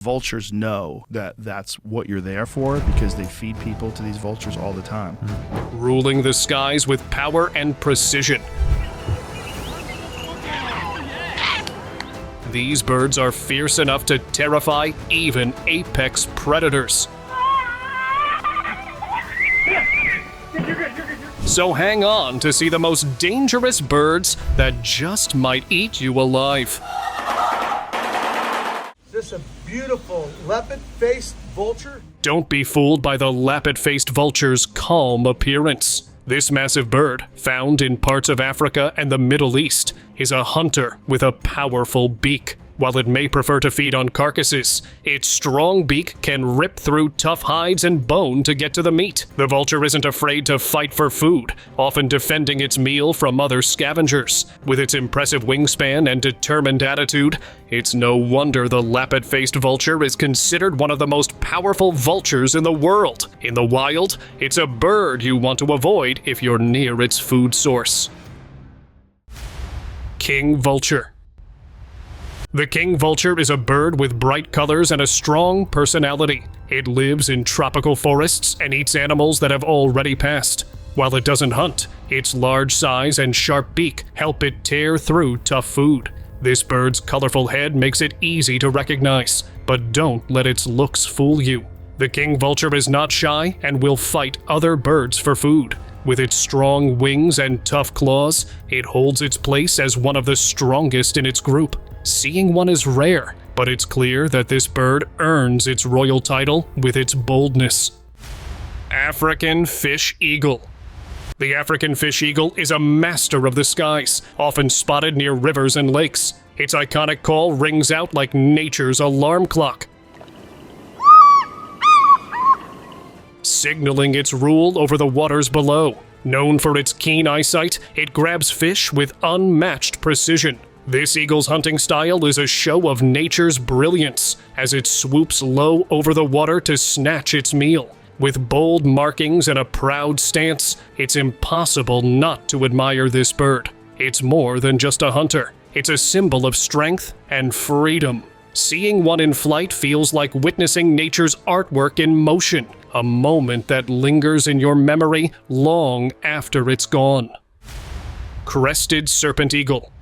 Vultures know that that's what you're there for because they feed people to these vultures all the time. Ruling the skies with power and precision. These birds are fierce enough to terrify even apex predators. So hang on to see the most dangerous birds that just might eat you alive. Is this a beautiful lappet-faced vulture? Don't be fooled by the lappet-faced vulture's calm appearance. This massive bird, found in parts of Africa and the Middle East, is a hunter with a powerful beak. While it may prefer to feed on carcasses, its strong beak can rip through tough hides and bone to get to the meat. The vulture isn't afraid to fight for food, often defending its meal from other scavengers. With its impressive wingspan and determined attitude, it's no wonder the lappet-faced vulture is considered one of the most powerful vultures in the world. In the wild, it's a bird you want to avoid if you're near its food source. King vulture. The king vulture is a bird with bright colors and a strong personality. It lives in tropical forests and eats animals that have already passed. While it doesn't hunt, its large size and sharp beak help it tear through tough food. This bird's colorful head makes it easy to recognize, but don't let its looks fool you. The king vulture is not shy and will fight other birds for food. With its strong wings and tough claws, it holds its place as one of the strongest in its group. Seeing one is rare, but it's clear that this bird earns its royal title with its boldness. African fish eagle. The African fish eagle is a master of the skies, often spotted near rivers and lakes. Its iconic call rings out like nature's alarm clock, signaling its rule over the waters below. Known for its keen eyesight, it grabs fish with unmatched precision. This eagle's hunting style is a show of nature's brilliance, as it swoops low over the water to snatch its meal. With bold markings and a proud stance, it's impossible not to admire this bird. It's more than just a hunter. It's a symbol of strength and freedom. Seeing one in flight feels like witnessing nature's artwork in motion, a moment that lingers in your memory long after it's gone. Crested serpent eagle.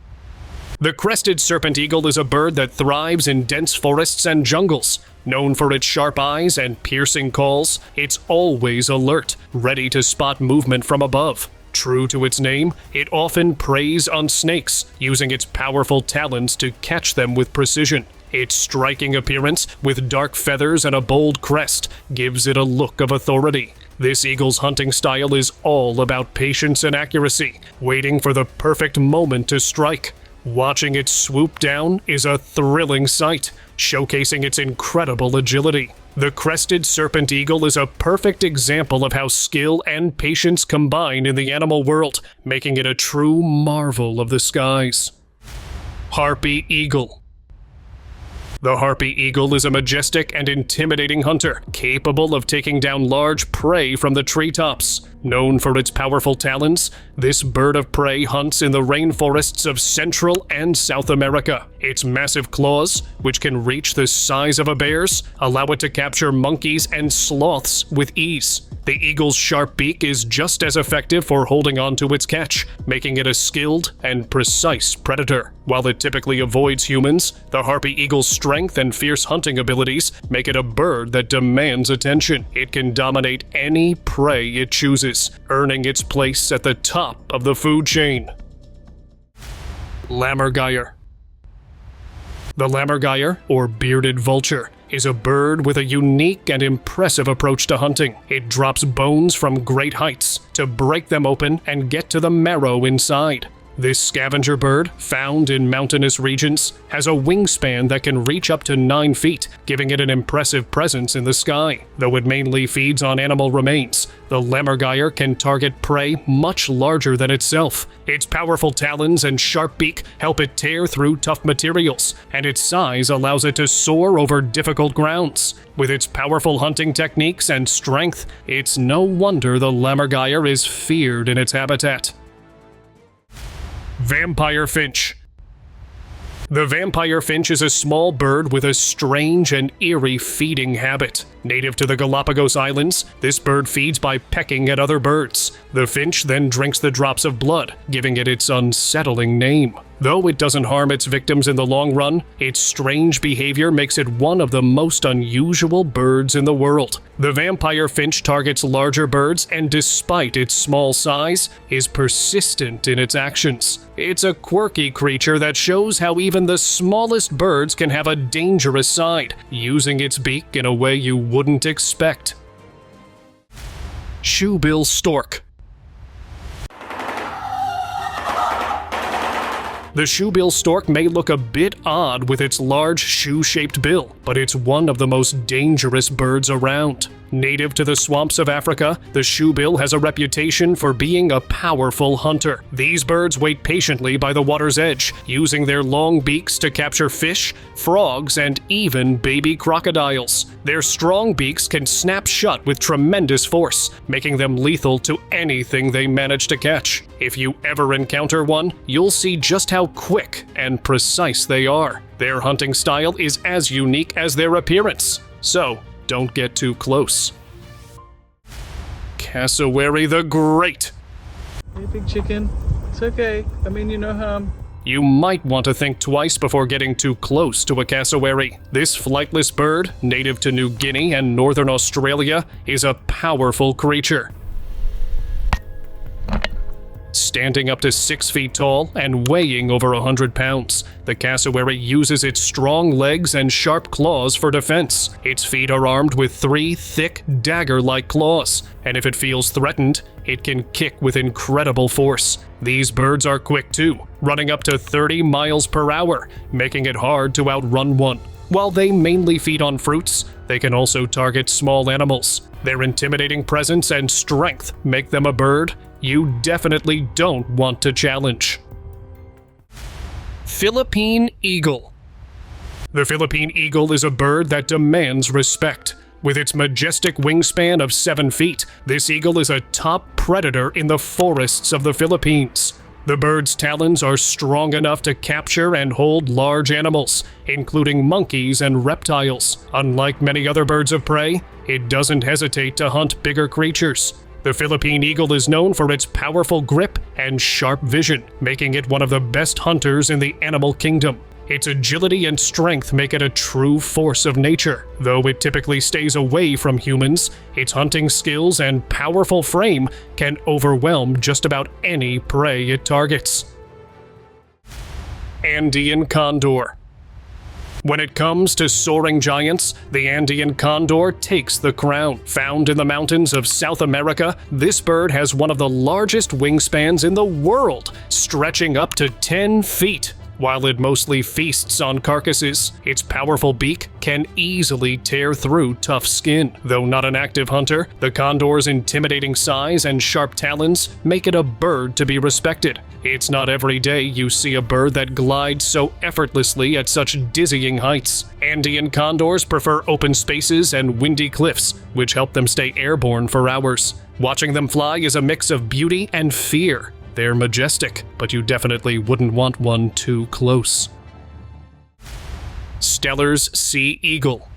The crested serpent eagle is a bird that thrives in dense forests and jungles. Known for its sharp eyes and piercing calls, it's always alert, ready to spot movement from above. True to its name, it often preys on snakes, using its powerful talons to catch them with precision. Its striking appearance, with dark feathers and a bold crest, gives it a look of authority. This eagle's hunting style is all about patience and accuracy, waiting for the perfect moment to strike. Watching it swoop down is a thrilling sight, showcasing its incredible agility. The crested serpent eagle is a perfect example of how skill and patience combine in the animal world, making it a true marvel of the skies. Harpy eagle. The harpy eagle is a majestic and intimidating hunter, capable of taking down large prey from the treetops. Known for its powerful talons, this bird of prey hunts in the rainforests of Central and South America. Its massive claws, which can reach the size of a bear's, allow it to capture monkeys and sloths with ease. The eagle's sharp beak is just as effective for holding on to its catch, making it a skilled and precise predator. While it typically avoids humans, the harpy eagle's strength and fierce hunting abilities make it a bird that demands attention. It can dominate any prey it chooses, earning its place at the top of the food chain. Lammergeier. The lammergeier, or bearded vulture, is a bird with a unique and impressive approach to hunting. It drops bones from great heights to break them open and get to the marrow inside. This scavenger bird, found in mountainous regions, has a wingspan that can reach up to 9 feet, giving it an impressive presence in the sky. Though it mainly feeds on animal remains, the lammergeier can target prey much larger than itself. Its powerful talons and sharp beak help it tear through tough materials, and its size allows it to soar over difficult grounds. With its powerful hunting techniques and strength, it's no wonder the lammergeier is feared in its habitat. Vampire finch. The vampire finch is a small bird with a strange and eerie feeding habit. Native to the Galapagos Islands, this bird feeds by pecking at other birds. The finch then drinks the drops of blood, giving it its unsettling name. Though it doesn't harm its victims in the long run, its strange behavior makes it one of the most unusual birds in the world. The vampire finch targets larger birds and, despite its small size, is persistent in its actions. It's a quirky creature that shows how even the smallest birds can have a dangerous side, using its beak in a way you wouldn't expect. Shoebill stork. The shoebill stork may look a bit odd with its large shoe-shaped bill, but it's one of the most dangerous birds around. Native to the swamps of Africa, the shoebill has a reputation for being a powerful hunter. These birds wait patiently by the water's edge, using their long beaks to capture fish, frogs, and even baby crocodiles. Their strong beaks can snap shut with tremendous force, making them lethal to anything they manage to catch. If you ever encounter one, you'll see just how quick and precise they are. Their hunting style is as unique as their appearance, so don't get too close. Cassowary the Great. Hey, big chicken. It's okay. I mean, you know how You might want to think twice before getting too close to a cassowary. This flightless bird, native to New Guinea and northern Australia, is a powerful creature. Standing up to 6 feet tall and weighing over 100 pounds, the cassowary uses its strong legs and sharp claws for defense. Its feet are armed with 3 thick, dagger-like claws, and if it feels threatened, it can kick with incredible force. These birds are quick too, running up to 30 miles per hour, making it hard to outrun one. While they mainly feed on fruits, they can also target small animals. Their intimidating presence and strength make them a bird you definitely don't want to challenge. Philippine eagle. The Philippine eagle is a bird that demands respect. With its majestic wingspan of 7 feet, this eagle is a top predator in the forests of the Philippines. The bird's talons are strong enough to capture and hold large animals, including monkeys and reptiles. Unlike many other birds of prey, it doesn't hesitate to hunt bigger creatures. The Philippine eagle is known for its powerful grip and sharp vision, making it one of the best hunters in the animal kingdom. Its agility and strength make it a true force of nature. Though it typically stays away from humans, its hunting skills and powerful frame can overwhelm just about any prey it targets. Andean condor. When it comes to soaring giants, the Andean condor takes the crown. Found in the mountains of South America, this bird has one of the largest wingspans in the world, stretching up to 10 feet. While it mostly feasts on carcasses, its powerful beak can easily tear through tough skin. Though not an active hunter, the condor's intimidating size and sharp talons make it a bird to be respected. It's not every day you see a bird that glides so effortlessly at such dizzying heights. Andean condors prefer open spaces and windy cliffs, which help them stay airborne for hours. Watching them fly is a mix of beauty and fear. They're majestic, but you definitely wouldn't want one too close. Steller's sea eagle.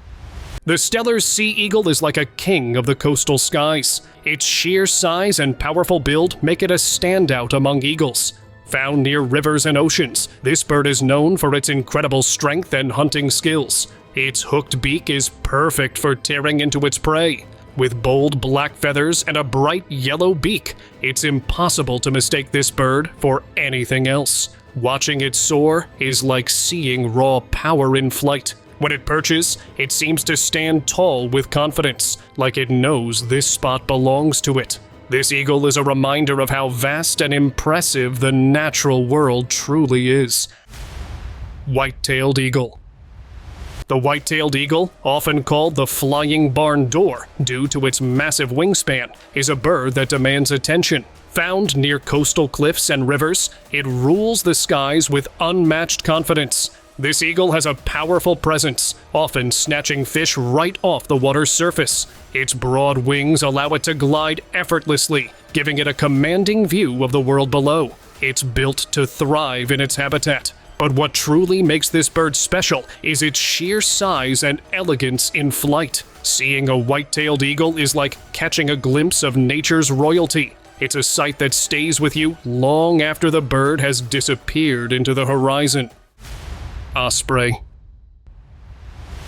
The Steller's sea eagle is like a king of the coastal skies. Its sheer size and powerful build make it a standout among eagles. Found near rivers and oceans, this bird is known for its incredible strength and hunting skills. Its hooked beak is perfect for tearing into its prey. With bold black feathers and a bright yellow beak, it's impossible to mistake this bird for anything else. Watching it soar is like seeing raw power in flight. When it perches, it seems to stand tall with confidence, like it knows this spot belongs to it. This eagle is a reminder of how vast and impressive the natural world truly is. White-tailed eagle. The white-tailed eagle, often called the flying barn door due to its massive wingspan, is a bird that demands attention. Found near coastal cliffs and rivers, it rules the skies with unmatched confidence. This eagle has a powerful presence, often snatching fish right off the water's surface. Its broad wings allow it to glide effortlessly, giving it a commanding view of the world below. It's built to thrive in its habitat, But what truly makes this bird special is its sheer size and elegance in flight. Seeing a white-tailed eagle is like catching a glimpse of nature's royalty. It's a sight that stays with you long after the bird has disappeared into the horizon. Osprey.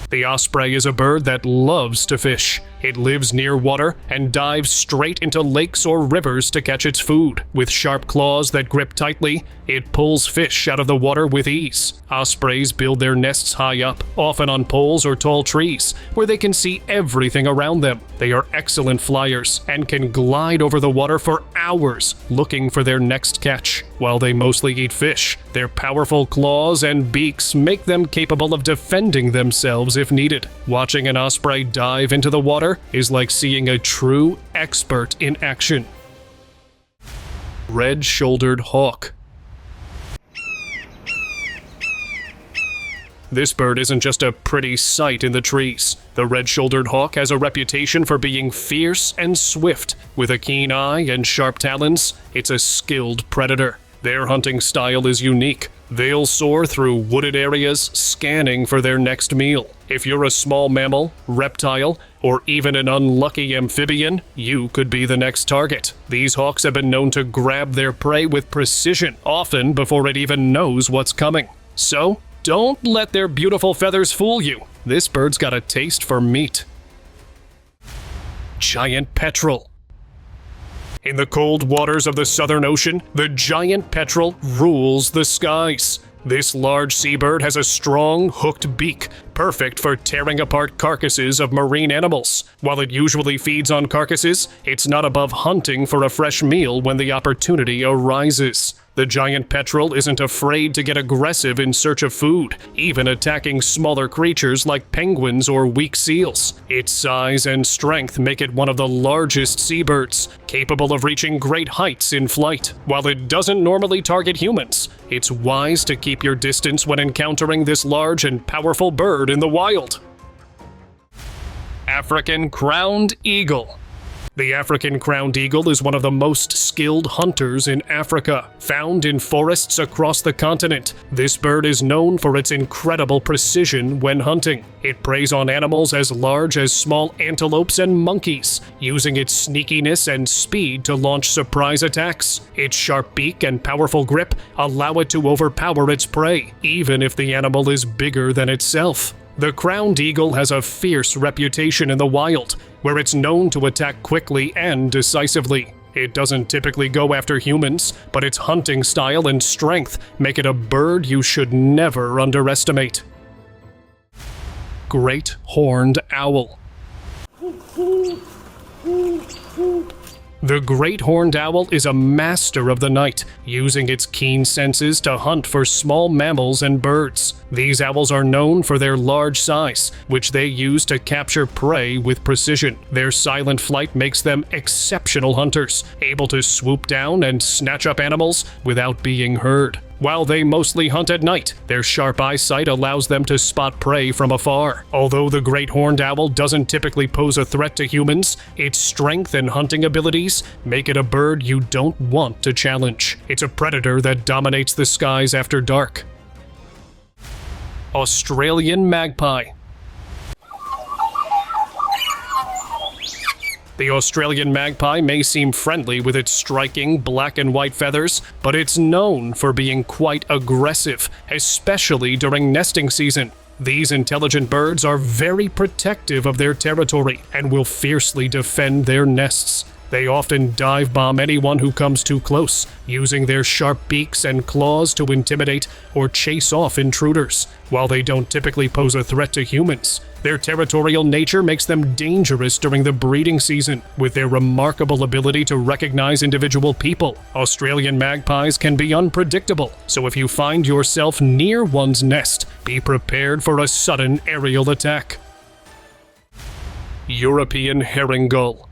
The osprey is a bird that loves to fish. It lives near water and dives straight into lakes or rivers to catch its food. With sharp claws that grip tightly, it pulls fish out of the water with ease. Ospreys build their nests high up, often on poles or tall trees, where they can see everything around them. They are excellent flyers and can glide over the water for hours looking for their next catch. While they mostly eat fish, their powerful claws and beaks make them capable of defending themselves if needed. Watching an osprey dive into the water is like seeing a true expert in action. Red-shouldered hawk. This bird isn't just a pretty sight in the trees. The red-shouldered hawk has a reputation for being fierce and swift. With a keen eye and sharp talons, it's a skilled predator. Their hunting style is unique. They'll soar through wooded areas, scanning for their next meal. If you're a small mammal, reptile, or even an unlucky amphibian, you could be the next target. These hawks have been known to grab their prey with precision, often before it even knows what's coming. So, don't let their beautiful feathers fool you. This bird's got a taste for meat. Giant petrel. In the cold waters of the Southern Ocean, the giant petrel rules the skies. This large seabird has a strong, hooked beak, perfect for tearing apart carcasses of marine animals. While it usually feeds on carcasses, it's not above hunting for a fresh meal when the opportunity arises. The giant petrel isn't afraid to get aggressive in search of food, even attacking smaller creatures like penguins or weak seals. Its size and strength make it one of the largest seabirds, capable of reaching great heights in flight. While it doesn't normally target humans, it's wise to keep your distance when encountering this large and powerful bird in the wild. African crowned eagle. The African crowned eagle is one of the most skilled hunters in Africa. Found in forests across the continent, this bird is known for its incredible precision when hunting. It preys on animals as large as small antelopes and monkeys, using its sneakiness and speed to launch surprise attacks. Its sharp beak and powerful grip allow it to overpower its prey, even if the animal is bigger than itself. The crowned eagle has a fierce reputation in the wild, where it's known to attack quickly and decisively. It doesn't typically go after humans, but its hunting style and strength make it a bird you should never underestimate. Great horned owl. The great horned owl is a master of the night, using its keen senses to hunt for small mammals and birds. These owls are known for their large size, which they use to capture prey with precision. Their silent flight makes them exceptional hunters, able to swoop down and snatch up animals without being heard. While they mostly hunt at night, their sharp eyesight allows them to spot prey from afar. Although the great horned owl doesn't typically pose a threat to humans, its strength and hunting abilities make it a bird you don't want to challenge. It's a predator that dominates the skies after dark. Australian magpie. The Australian magpie may seem friendly with its striking black and white feathers, but it's known for being quite aggressive, especially during nesting season. These intelligent birds are very protective of their territory and will fiercely defend their nests. They often dive bomb anyone who comes too close, using their sharp beaks and claws to intimidate or chase off intruders. While they don't typically pose a threat to humans, their territorial nature makes them dangerous during the breeding season. With their remarkable ability to recognize individual people, Australian magpies can be unpredictable, so if you find yourself near one's nest, be prepared for a sudden aerial attack. European herring gull.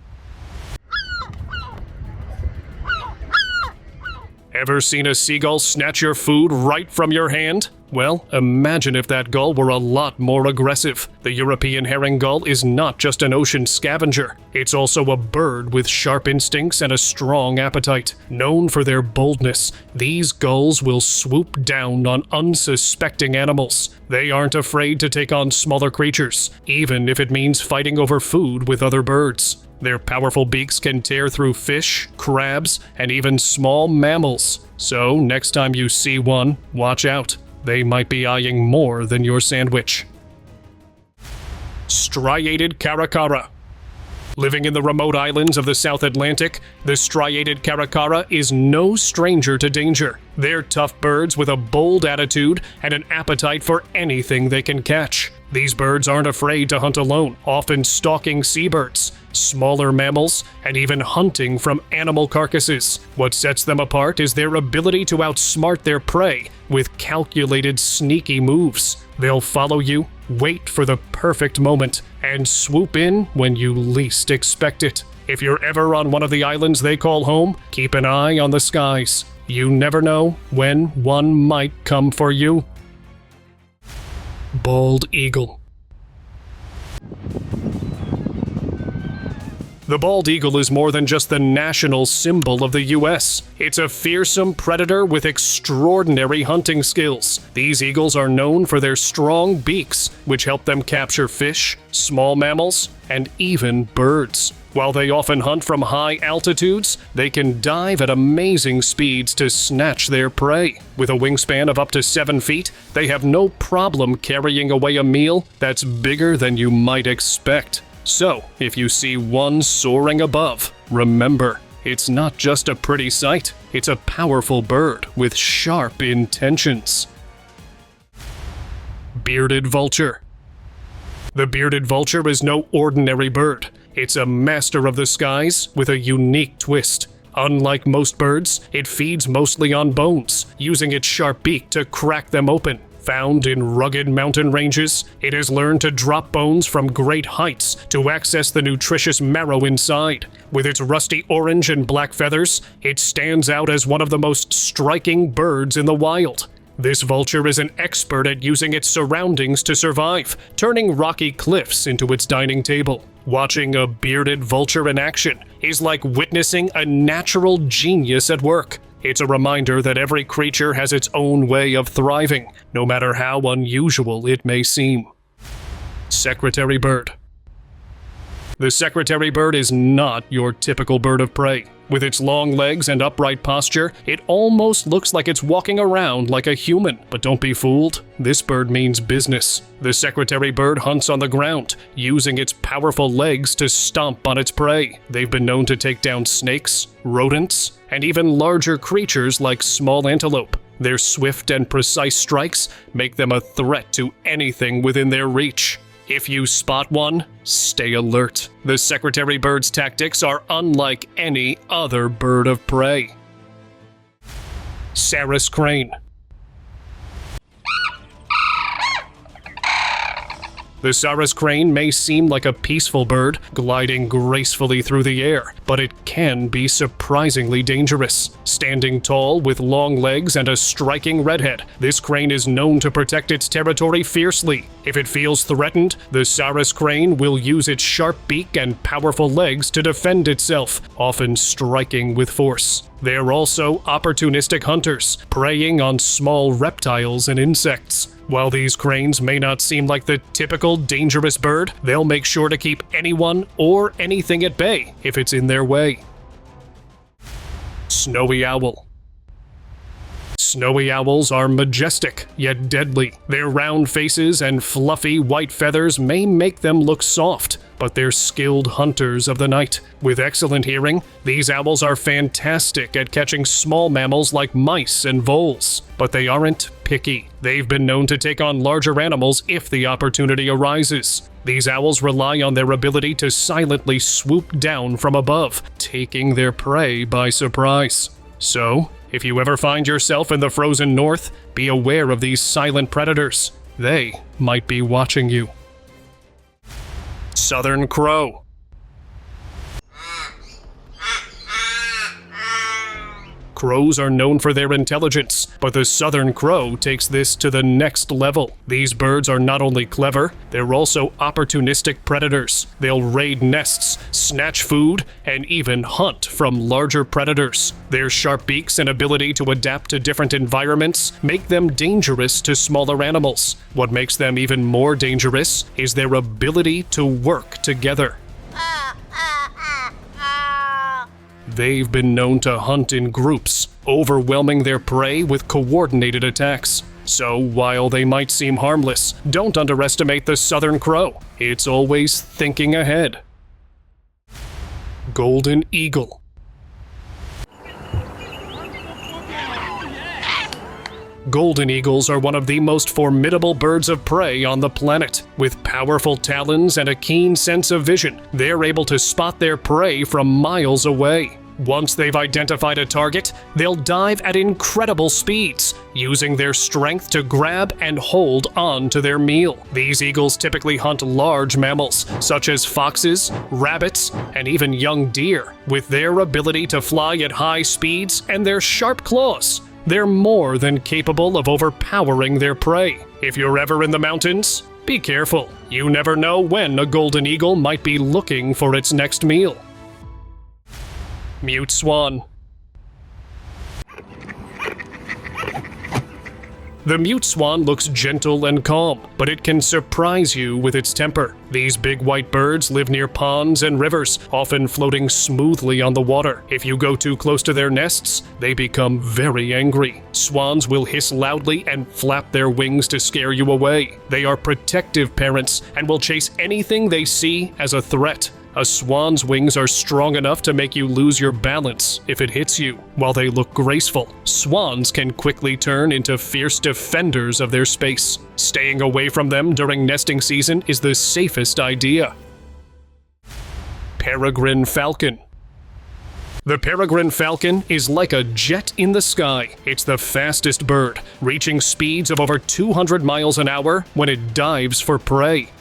Ever seen a seagull snatch your food right from your hand? Well, imagine if that gull were a lot more aggressive. The European herring gull is not just an ocean scavenger. It's also a bird with sharp instincts and a strong appetite. Known for their boldness, these gulls will swoop down on unsuspecting animals. They aren't afraid to take on smaller creatures, even if it means fighting over food with other birds. Their powerful beaks can tear through fish, crabs, and even small mammals. So, next time you see one, watch out. They might be eyeing more than your sandwich. Striated caracara. Living in the remote islands of the South Atlantic, the striated caracara is no stranger to danger. They're tough birds with a bold attitude and an appetite for anything they can catch. These birds aren't afraid to hunt alone, often stalking seabirds, smaller mammals, and even hunting from animal carcasses. What sets them apart is their ability to outsmart their prey with calculated, sneaky moves. They'll follow you, wait for the perfect moment, and swoop in when you least expect it. If you're ever on one of the islands they call home, keep an eye on the skies. You never know when one might come for you. Bald eagle. The bald eagle is more than just the national symbol of the US. It's a fearsome predator with extraordinary hunting skills. These eagles are known for their strong beaks, which help them capture fish, small mammals, and even birds. While they often hunt from high altitudes, they can dive at amazing speeds to snatch their prey. With a wingspan of up to 7 feet, they have no problem carrying away a meal that's bigger than you might expect. So, if you see one soaring above, remember, it's not just a pretty sight, it's a powerful bird with sharp intentions. Bearded vulture. The bearded vulture is no ordinary bird. It's a master of the skies with a unique twist. Unlike most birds, it feeds mostly on bones, using its sharp beak to crack them open. Found in rugged mountain ranges, it has learned to drop bones from great heights to access the nutritious marrow inside. With its rusty orange and black feathers, it stands out as one of the most striking birds in the wild. This vulture is an expert at using its surroundings to survive, turning rocky cliffs into its dining table. Watching a bearded vulture in action is like witnessing a natural genius at work. It's a reminder that every creature has its own way of thriving, no matter how unusual it may seem. Secretary bird. The secretary bird is not your typical bird of prey. With its long legs and upright posture, it almost looks like it's walking around like a human. But don't be fooled, this bird means business. The secretary bird hunts on the ground, using its powerful legs to stomp on its prey. They've been known to take down snakes, rodents, and even larger creatures like small antelope. Their swift and precise strikes make them a threat to anything within their reach. If you spot one, stay alert. The secretary bird's tactics are unlike any other bird of prey. Sarus crane. The Sarus crane may seem like a peaceful bird, gliding gracefully through the air, but it can be surprisingly dangerous. Standing tall with long legs and a striking redhead, this crane is known to protect its territory fiercely. If it feels threatened, the Sarus crane will use its sharp beak and powerful legs to defend itself, often striking with force. They're also opportunistic hunters, preying on small reptiles and insects. While these cranes may not seem like the typical dangerous bird, they'll make sure to keep anyone or anything at bay if it's in their way. Snowy owl. Snowy owls are majestic, yet deadly. Their round faces and fluffy white feathers may make them look soft, but they're skilled hunters of the night. With excellent hearing, these owls are fantastic at catching small mammals like mice and voles. But they aren't picky. They've been known to take on larger animals if the opportunity arises. These owls rely on their ability to silently swoop down from above, taking their prey by surprise. So, if you ever find yourself in the frozen north, be aware of these silent predators. They might be watching you. Southern crow. Crows are known for their intelligence, but the southern crow takes this to the next level. These birds are not only clever, they're also opportunistic predators. They'll raid nests, snatch food, and even hunt from larger predators. Their sharp beaks and ability to adapt to different environments make them dangerous to smaller animals. What makes them even more dangerous is their ability to work together. They've been known to hunt in groups, overwhelming their prey with coordinated attacks. So while they might seem harmless, don't underestimate the southern crow. It's always thinking ahead. Golden eagle. Golden eagles are one of the most formidable birds of prey on the planet. With powerful talons and a keen sense of vision, they're able to spot their prey from miles away. Once they've identified a target, they'll dive at incredible speeds, using their strength to grab and hold on to their meal. These eagles typically hunt large mammals, such as foxes, rabbits, and even young deer. With their ability to fly at high speeds and their sharp claws, they're more than capable of overpowering their prey. If you're ever in the mountains, be careful. You never know when a golden eagle might be looking for its next meal. Mute swan. The mute swan looks gentle and calm, but it can surprise you with its temper. These big white birds live near ponds and rivers, often floating smoothly on the water. If you go too close to their nests, they become very angry. Swans will hiss loudly and flap their wings to scare you away. They are protective parents and will chase anything they see as a threat. A swan's wings are strong enough to make you lose your balance if it hits you. While they look graceful, swans can quickly turn into fierce defenders of their space. Staying away from them during nesting season is the safest idea. Peregrine falcon. The peregrine falcon is like a jet in the sky. It's the fastest bird, reaching speeds of over 200 miles an hour when it dives for prey.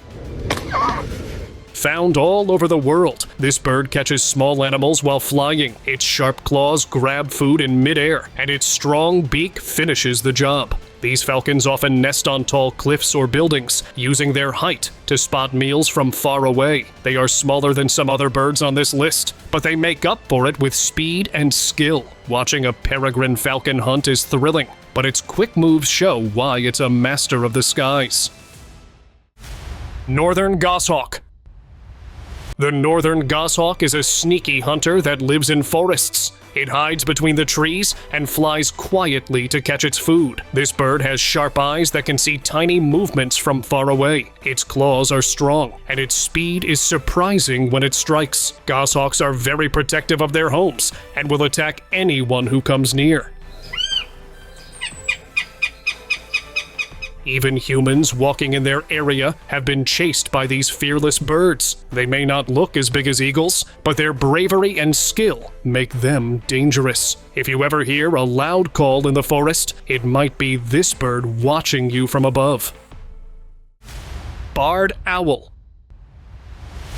Found all over the world, this bird catches small animals while flying. Its sharp claws grab food in midair, and its strong beak finishes the job. These falcons often nest on tall cliffs or buildings, using their height to spot meals from far away. They are smaller than some other birds on this list, but they make up for it with speed and skill. Watching a peregrine falcon hunt is thrilling, but its quick moves show why it's a master of the skies. Northern goshawk. The northern goshawk is a sneaky hunter that lives in forests. It hides between the trees and flies quietly to catch its food. This bird has sharp eyes that can see tiny movements from far away. Its claws are strong, and its speed is surprising when it strikes. Goshawks are very protective of their homes and will attack anyone who comes near. Even humans walking in their area have been chased by these fearless birds. They may not look as big as eagles, but their bravery and skill make them dangerous. If you ever hear a loud call in the forest, it might be this bird watching you from above. Barred owl.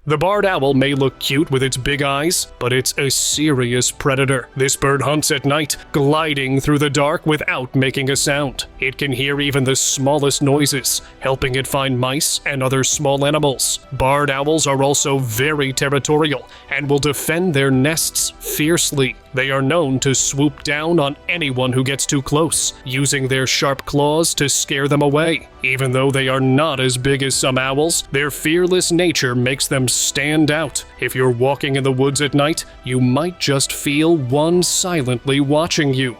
The barred owl may look cute with its big eyes, but it's a serious predator. This bird hunts at night, gliding through the dark without making a sound. It can hear even the smallest noises, helping it find mice and other small animals. Barred owls are also very territorial and will defend their nests fiercely. They are known to swoop down on anyone who gets too close, using their sharp claws to scare them away. Even though they are not as big as some owls, their fearless nature makes them stand out. If you're walking in the woods at night, you might just feel one silently watching you.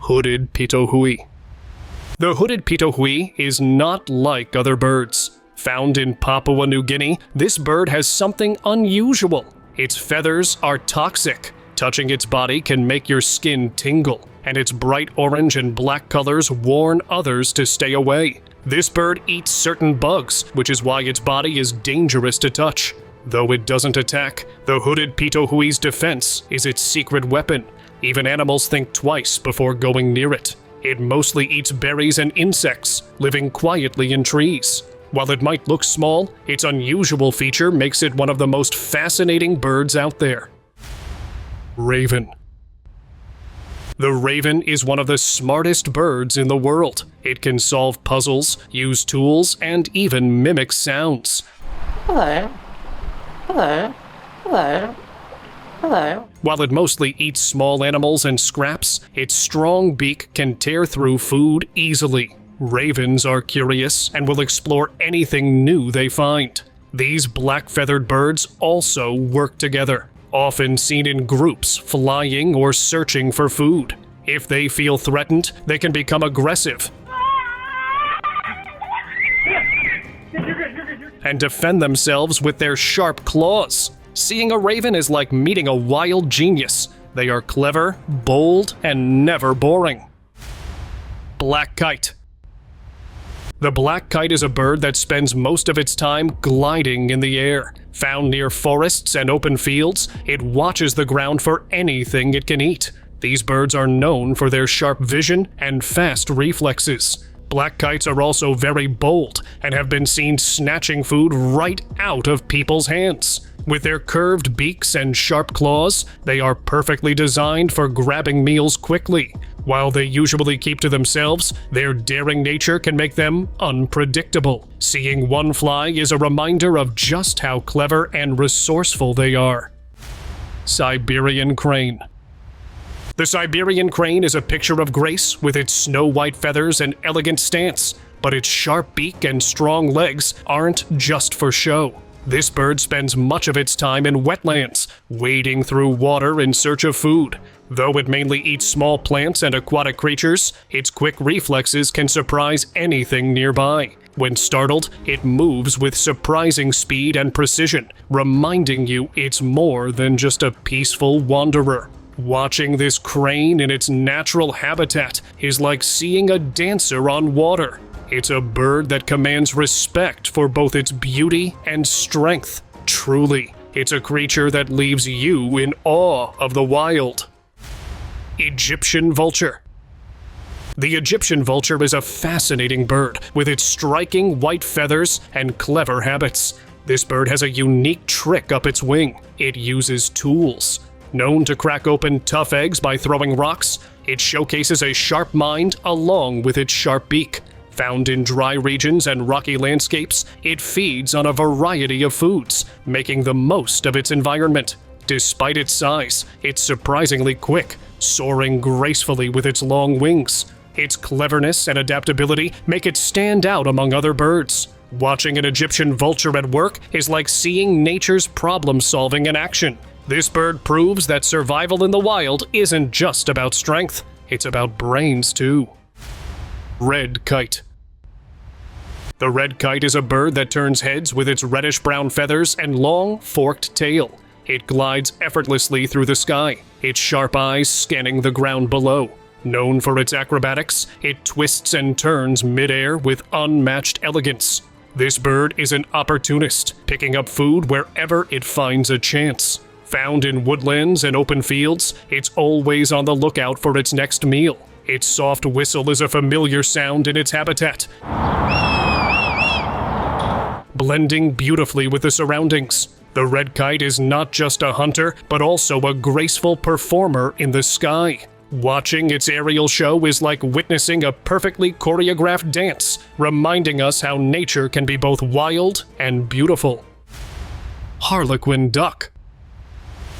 Hooded pitohui. The hooded pitohui is not like other birds. Found in Papua New Guinea, this bird has something unusual. Its feathers are toxic. Touching its body can make your skin tingle, and its bright orange and black colors warn others to stay away. This bird eats certain bugs, which is why its body is dangerous to touch. Though it doesn't attack, the hooded pitohui's defense is its secret weapon. Even animals think twice before going near it. It mostly eats berries and insects, living quietly in trees. While it might look small, its unusual feature makes it one of the most fascinating birds out there. Raven. The raven is one of the smartest birds in the world. It can solve puzzles, use tools, and even mimic sounds. Hello. Hello. Hello. Hello. While it mostly eats small animals and scraps, its strong beak can tear through food easily. Ravens are curious and will explore anything new they find. These black-feathered birds also work together, often seen in groups flying or searching for food. If they feel threatened, they can become aggressive and defend themselves with their sharp claws. Seeing a raven is like meeting a wild genius. They are clever, bold, and never boring. Black kite. The black kite is a bird that spends most of its time gliding in the air. Found near forests and open fields, it watches the ground for anything it can eat. These birds are known for their sharp vision and fast reflexes. Black kites are also very bold and have been seen snatching food right out of people's hands. With their curved beaks and sharp claws, they are perfectly designed for grabbing meals quickly. While they usually keep to themselves, their daring nature can make them unpredictable. Seeing one fly is a reminder of just how clever and resourceful they are. Siberian crane. The Siberian crane is a picture of grace with its snow-white feathers and elegant stance, but its sharp beak and strong legs aren't just for show. This bird spends much of its time in wetlands, wading through water in search of food. Though it mainly eats small plants and aquatic creatures, its quick reflexes can surprise anything nearby. When startled, it moves with surprising speed and precision, reminding you it's more than just a peaceful wanderer. Watching this crane in its natural habitat is like seeing a dancer on water. It's a bird that commands respect for both its beauty and strength. Truly, it's a creature that leaves you in awe of the wild. Egyptian vulture. The Egyptian vulture is a fascinating bird with its striking white feathers and clever habits. This bird has a unique trick up its wing. It uses tools. Known to crack open tough eggs by throwing rocks, it showcases a sharp mind along with its sharp beak. Found in dry regions and rocky landscapes, it feeds on a variety of foods, making the most of its environment. Despite its size, it's surprisingly quick, soaring gracefully with its long wings. Its cleverness and adaptability make it stand out among other birds. Watching an Egyptian vulture at work is like seeing nature's problem-solving in action. This bird proves that survival in the wild isn't just about strength, it's about brains too. Red kite. The red kite is a bird that turns heads with its reddish-brown feathers and long, forked tail. It glides effortlessly through the sky, its sharp eyes scanning the ground below. Known for its acrobatics, it twists and turns mid-air with unmatched elegance. This bird is an opportunist, picking up food wherever it finds a chance. Found in woodlands and open fields, it's always on the lookout for its next meal. Its soft whistle is a familiar sound in its habitat, blending beautifully with the surroundings. The red kite is not just a hunter, but also a graceful performer in the sky. Watching its aerial show is like witnessing a perfectly choreographed dance, reminding us how nature can be both wild and beautiful. Harlequin duck.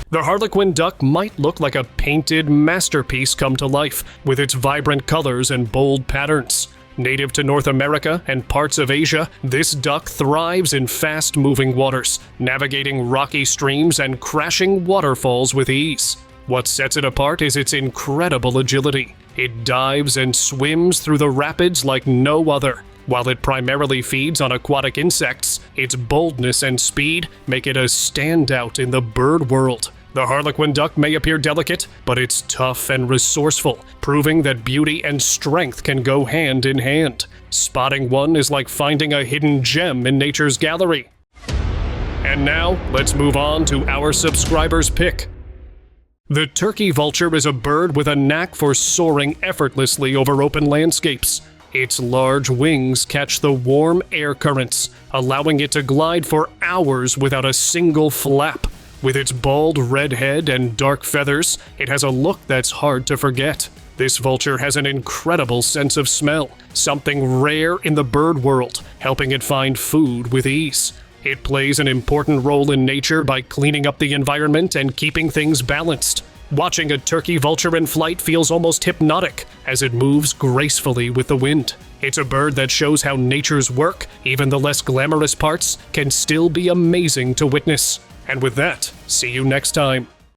The Harlequin duck might look like a painted masterpiece come to life, with its vibrant colors and bold patterns. Native to North America and parts of Asia, this duck thrives in fast-moving waters, navigating rocky streams and crashing waterfalls with ease. What sets it apart is its incredible agility. It dives and swims through the rapids like no other. While it primarily feeds on aquatic insects, its boldness and speed make it a standout in the bird world. The Harlequin duck may appear delicate, but it's tough and resourceful, proving that beauty and strength can go hand in hand. Spotting one is like finding a hidden gem in nature's gallery. And now, let's move on to our subscriber's pick. The turkey vulture is a bird with a knack for soaring effortlessly over open landscapes. Its large wings catch the warm air currents, allowing it to glide for hours without a single flap. With its bald red head and dark feathers, it has a look that's hard to forget. This vulture has an incredible sense of smell, something rare in the bird world, helping it find food with ease. It plays an important role in nature by cleaning up the environment and keeping things balanced. Watching a turkey vulture in flight feels almost hypnotic as it moves gracefully with the wind. It's a bird that shows how nature's work, even the less glamorous parts, can still be amazing to witness. And with that, see you next time.